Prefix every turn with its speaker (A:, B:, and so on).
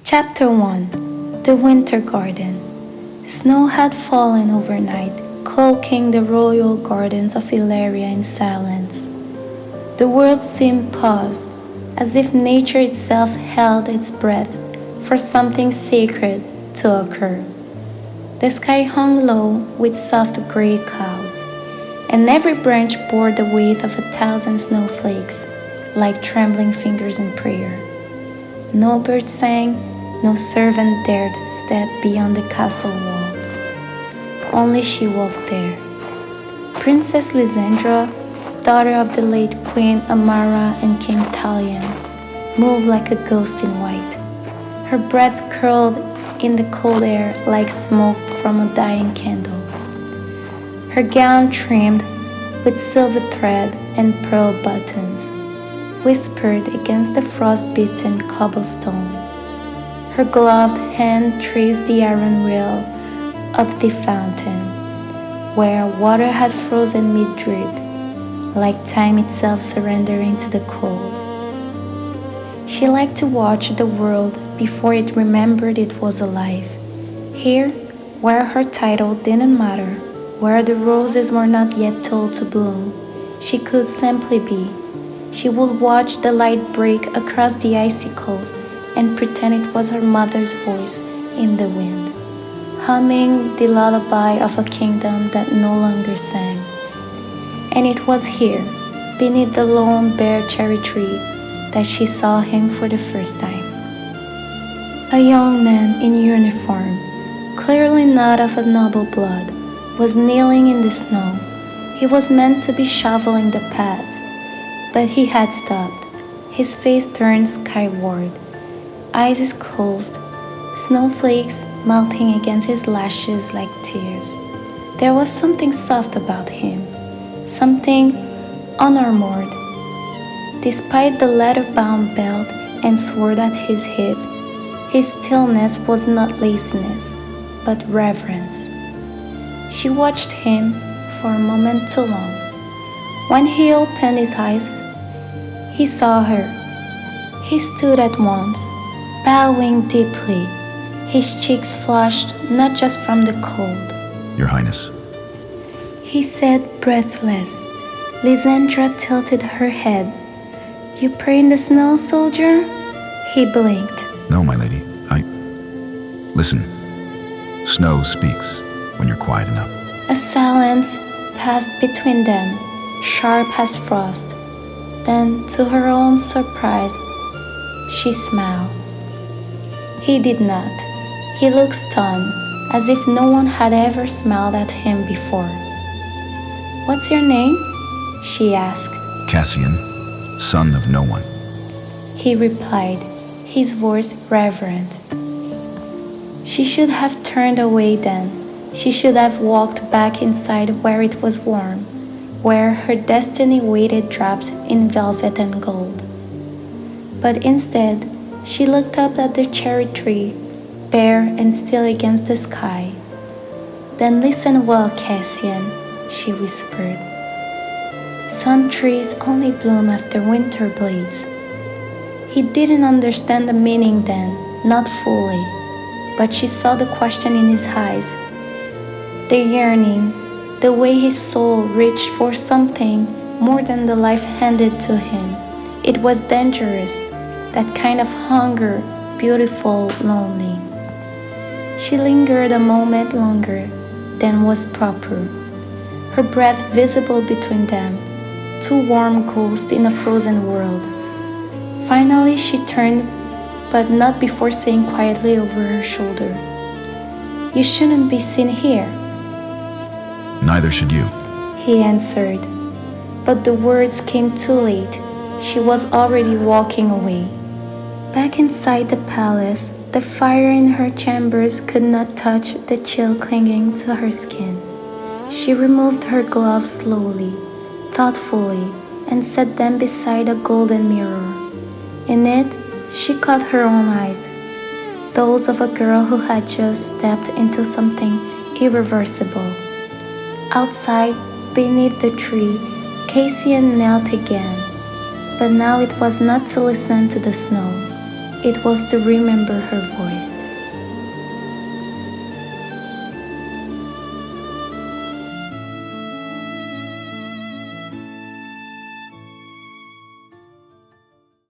A: Chapter 1 The Winter Garden. Snow had fallen overnight, cloaking the royal gardens of Illyria in silence. The world seemed paused, as if nature itself held its breath for something sacred to occur. The sky hung low with soft gray clouds, and every branch bore the weight of 1,000 snowflakes, like trembling fingers in prayer. No bird sang, no servant dared step beyond the castle walls. Only she walked there. Princess Lysandra, daughter of the late Queen Amara and King Talion, moved like a ghost in white. Her breath curled in the cold air like smoke from a dying candle. Her gown trimmed with silver thread and pearl buttons whispered against the frost-bitten cobblestone. Her gloved hand traced the iron rail of the fountain, where water had frozen mid-drip, like time itself surrendering to the cold. She liked to watch the world before it remembered it was alive. Here, where her title didn't matter, where the roses were not yet told to bloom, she could simply be. She would watch the light break across the icicles and pretend it was her mother's voice in the wind, humming the lullaby of a kingdom that no longer sang. And it was here, beneath the lone bare cherry tree, that she saw him for the first time. A young man in uniform, clearly not of a noble blood, was kneeling in the snow. He was meant to be shoveling the paths, but he had stopped, his face turned skyward, eyes closed, snowflakes melting against his lashes like tears. There was something soft about him, something unarmored. Despite the leather-bound belt and sword at his hip, his stillness was not laziness, but reverence. She watched him for a moment too long. When he opened his eyes, he saw her. He stood at once, bowing deeply, his cheeks flushed not just from the cold.
B: Your Highness,
A: he said, breathless. Lysandra tilted her head. You pray in the snow, soldier? He blinked.
B: No, my lady. Listen. Snow speaks when you're quiet enough.
A: A silence passed between them, sharp as frost. Then, to her own surprise, she smiled. He did not. He looked stunned, as if no one had ever smiled at him before. What's your name? She asked.
B: Cassian, son of no one.
A: He replied, his voice reverent. She should have turned away then. She should have walked back inside where it was warm, where her destiny waited draped in velvet and gold. But instead, she looked up at the cherry tree, bare and still against the sky. Then listen well, Cassian, she whispered. Some trees only bloom after winter bleeds. He didn't understand the meaning then, not fully, but she saw the question in his eyes, the yearning, the way his soul reached for something more than the life handed to him. It was dangerous, that kind of hunger, beautiful, lonely. She lingered a moment longer than was proper, her breath visible between them, two warm ghosts in a frozen world. Finally she turned, but not before saying quietly over her shoulder, You shouldn't be seen here.
B: Neither should you,
A: he answered. But the words came too late. She was already walking away. Back inside the palace, the fire in her chambers could not touch the chill clinging to her skin. She removed her gloves slowly, thoughtfully, and set them beside a golden mirror. In it, she caught her own eyes, those of a girl who had just stepped into something irreversible. Outside, beneath the tree, Cassian knelt again, but now it was not to listen to the snow. It was to remember her voice.